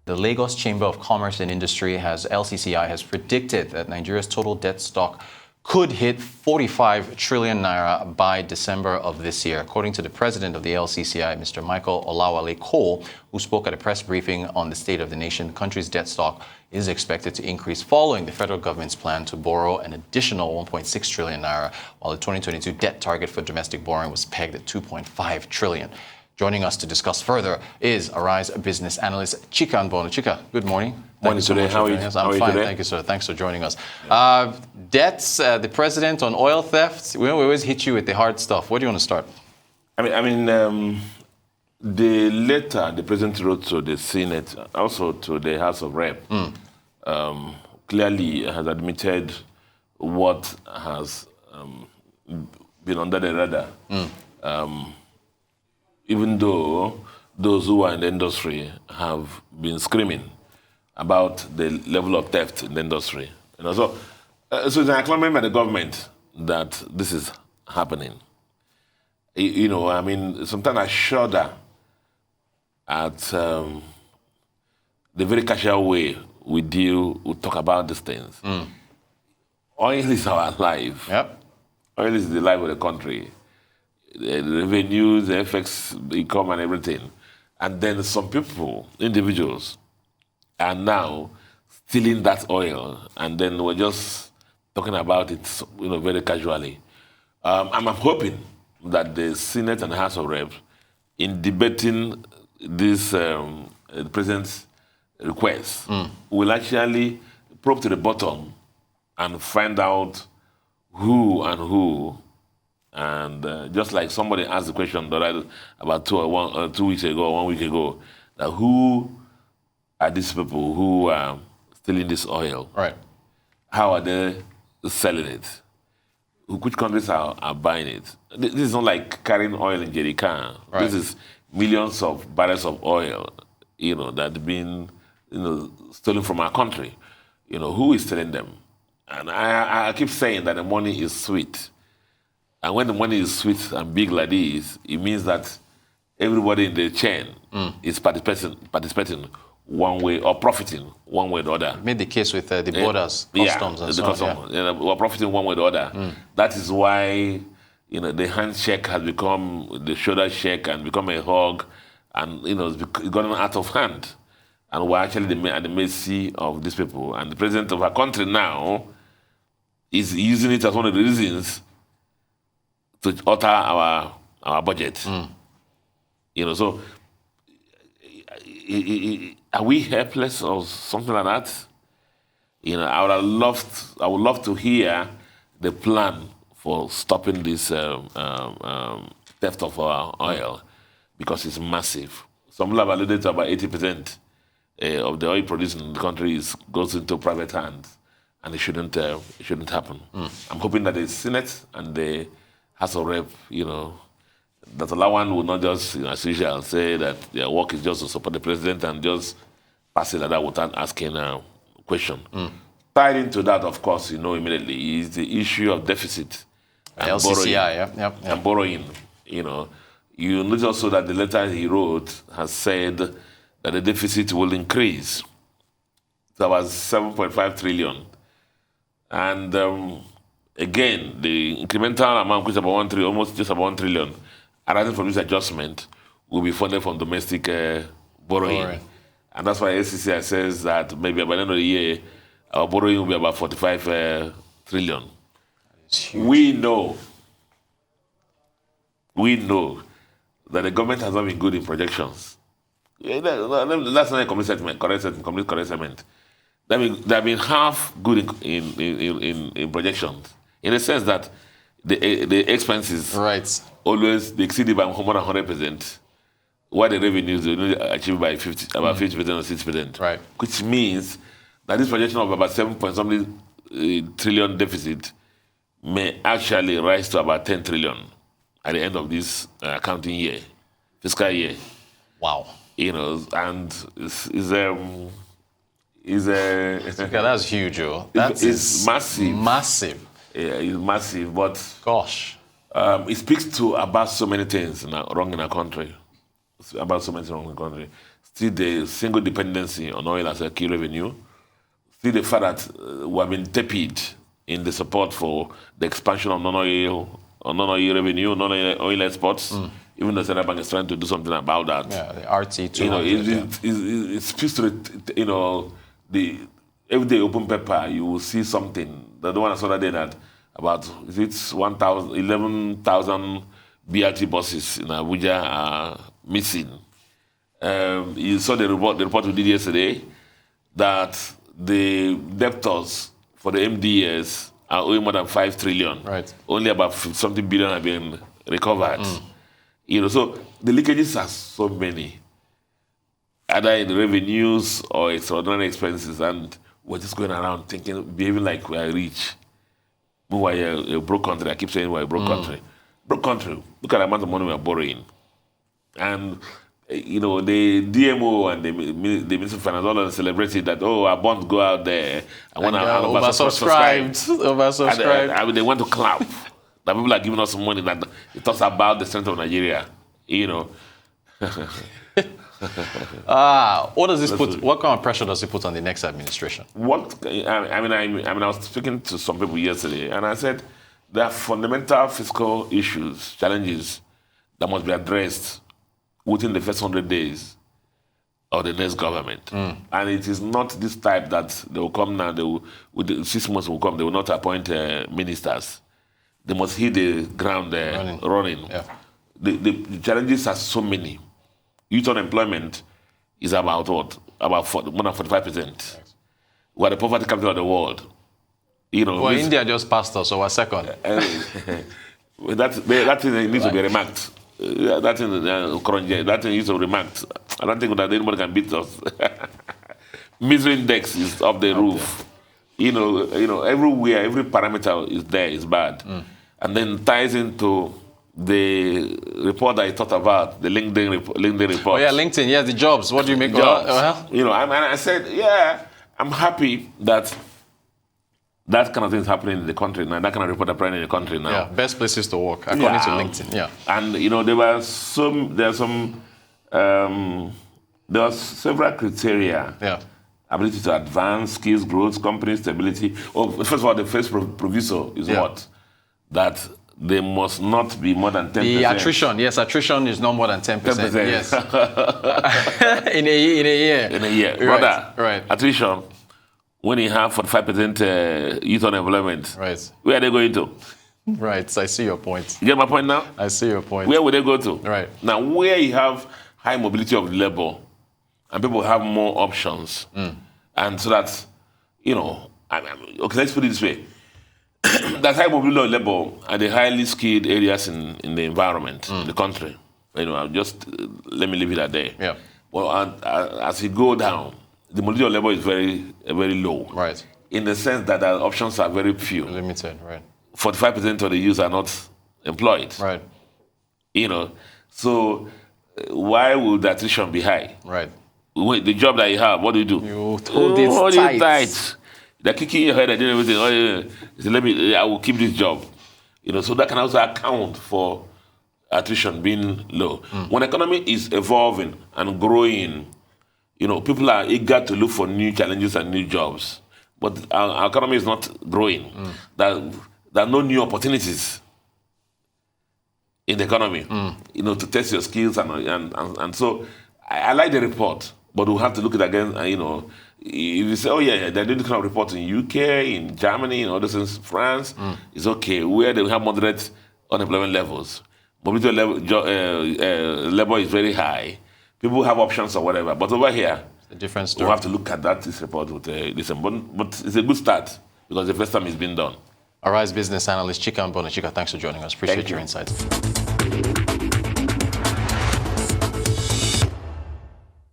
The Lagos Chamber of Commerce and Industry LCCI has predicted that Nigeria's total debt stock could hit 45 trillion naira by December of this year. According to the president of the LCCI, Mr. Michael Olawale Cole, who spoke at a press briefing on the state of the nation, the country's debt stock is expected to increase following the federal government's plan to borrow an additional 1.6 trillion naira, while the 2022 debt target for domestic borrowing was pegged at 2.5 trillion. Joining us to discuss further is Arise Business Analyst Chika Mbonu. Chika, good morning. Morning today. How are you? I'm fine. Thank you, sir. Thanks for joining us. Debts, the president on oil theft. We always hit you with the hard stuff. Where do you want to start? The letter the president wrote to the Senate, also to the House of Rep, clearly has admitted what has been under the radar. Even though those who are in the industry have been screaming about the level of theft in the industry. So it's an acknowledgement by the government that this is happening. Sometimes I shudder at the very casual way we talk about these things. Oil is our life. Yep. Oil is the life of the country. The revenues, the FX income and everything. And then some people, individuals, are now stealing that oil, and then we're just talking about it, very casually. I'm hoping that the Senate and the House of Reps, in debating this president's request, will actually probe to the bottom and find out who. And just like somebody asked the question about 2 weeks ago, 1 week ago, that who are these people who are stealing this oil? Right. How are they selling it? Which countries are buying it? This is not like carrying oil in jerry can. Right. This is millions of barrels of oil, that have been, stolen from our country. Who is stealing them? And I keep saying that the money is sweet. And when the money is sweet and big like this, it means that everybody in the chain is participating one way or profiting one way or the other. Made the case with the borders, customs and so on. Yeah. We're profiting one way or the other. That is why the handshake has become the shoulder shake and become a hug, and it's gotten out of hand. And we're actually at the mercy of these people. And the president of our country now is using it as one of the reasons to alter our budget. So are we helpless or something like that? I would love to hear the plan for stopping this theft of our oil, because it's massive. Some people have alluded to about 80% of the oil produced in the country goes into private hands, and it shouldn't happen. I'm hoping that the Senate and the House of Rep, that Olawan will not just, as usual, say that their work is just to support the president and just pass it like that without asking a question. Tied into that, of course, immediately is the issue of deficit and LCCI, borrowing. And borrowing. You notice also that the letter he wrote has said that the deficit will increase to about 7.5 trillion. And again, the incremental amount, which is about 1 trillion, almost just about 1 trillion, arising from this adjustment, will be funded from domestic borrowing. And that's why LCCI says that maybe by the end of the year, our borrowing will be about 45 trillion. We know that the government has not been good in projections. That's not a complete statement. They have been half good in projections, in the sense that the expenses always exceeded by more than 100%, while the revenues are only achieved by about 50% or 60%. Right. Which means that this projection of about 7-point-something trillion deficit may actually rise to about 10 trillion at the end of this accounting year, fiscal year. Wow. And that's huge, yo. It's massive. Massive. Yeah, it's massive, but gosh, it speaks to about so many things wrong in our country. still the single dependency on oil as a key revenue, still the fact that we have been tepid in the support for the expansion of non-oil revenue, non-oil exports, even though the Central Bank is trying to do something about that. Yeah, the RT200. You know, it speaks to the everyday open paper, you will see something. The one I saw that day that about 11,000 BRT buses in Abuja are missing. You saw the report we did yesterday that the debtors for the MDS are owing more than 5 trillion. Right. Only about something billion have been recovered. You know, so the leakages are so many, either in revenues or extraordinary expenses, and we're just going around thinking, behaving like we are rich. We're a broke country. I keep saying we're a broke country. Broke country. Look at the amount of money we're borrowing. And, you know, the DMO and the Minister of Finance all of them celebrated that, our bonds go out there. I want to oversubscribed. And they want to clap. That people are giving us some money that it talks about the strength of Nigeria. You know. What does this put? What kind of pressure does it put on the next administration? I was speaking to some people yesterday, and I said there are fundamental fiscal issues, challenges that must be addressed within the first 100 days of the next government. And it is not this type that they will come now. With 6 months will come. They will not appoint ministers. They must hit the ground running. Yeah. The challenges are so many. Youth unemployment is about what? About more than 45%. Yes. We are the poverty capital of the world. You know. Well, India just passed us, so we're second. That thing needs to be remarked. That thing needs to be remarked. I don't think that anybody can beat us. Misery index is up the roof. You know, everywhere, every parameter is there, is bad. And then ties into the report I thought about, the LinkedIn report. Oh yeah, LinkedIn, yeah, the jobs. What do you make of that? You know, I said, I'm happy that kind of thing is happening in the country now, that kind of report happening in the country now. Yeah, best places to work, according to LinkedIn, yeah. And, you know, there were several criteria. Yeah. Ability to advance, skills, growth, company stability. First of all, the first proviso is what? That they must not be more than 10%. The attrition, yes, attrition is not more than 10%. 10%. Yes. in a year. In a year. Right. Attrition, when you have 45% youth unemployment, right. Where are they going to? Right, I see your point. You get my point now? I see your point. Where would they go to? Right. Now, where you have high mobility of labor and people have more options, and so that, you know, okay, let's put it this way. That high mobility of labor are the highly skilled areas in the environment, in the country. You know, let me leave it at there. Yeah. Well, as you go down, the mobility of labor is very, very low. Right. In the sense that the options are very few. Limited, right. 45% of the youth are not employed. Right. You know, so why would the attrition be high? Right. The job that you have, what do? You hold it tight. They're kicking your head and doing everything. Oh, yeah. I will keep this job. You know, so that can also account for attrition being low. When the economy is evolving and growing, you know, people are eager to look for new challenges and new jobs. But our economy is not growing. There are no new opportunities in the economy, you know, to test your skills and so I like the report, but we'll have to look at it again. You know, if you say, they're doing this kind of report in UK, in Germany, in other things, France, it's okay. Where they have moderate unemployment levels, mobility level is very high. People have options or whatever, but over here, a different story. We'll have to look at this report with this, but it's a good start because the first time it's been done. All right, Business Analyst Chika Mbonu. Chika, thanks for joining us. Appreciate your insights.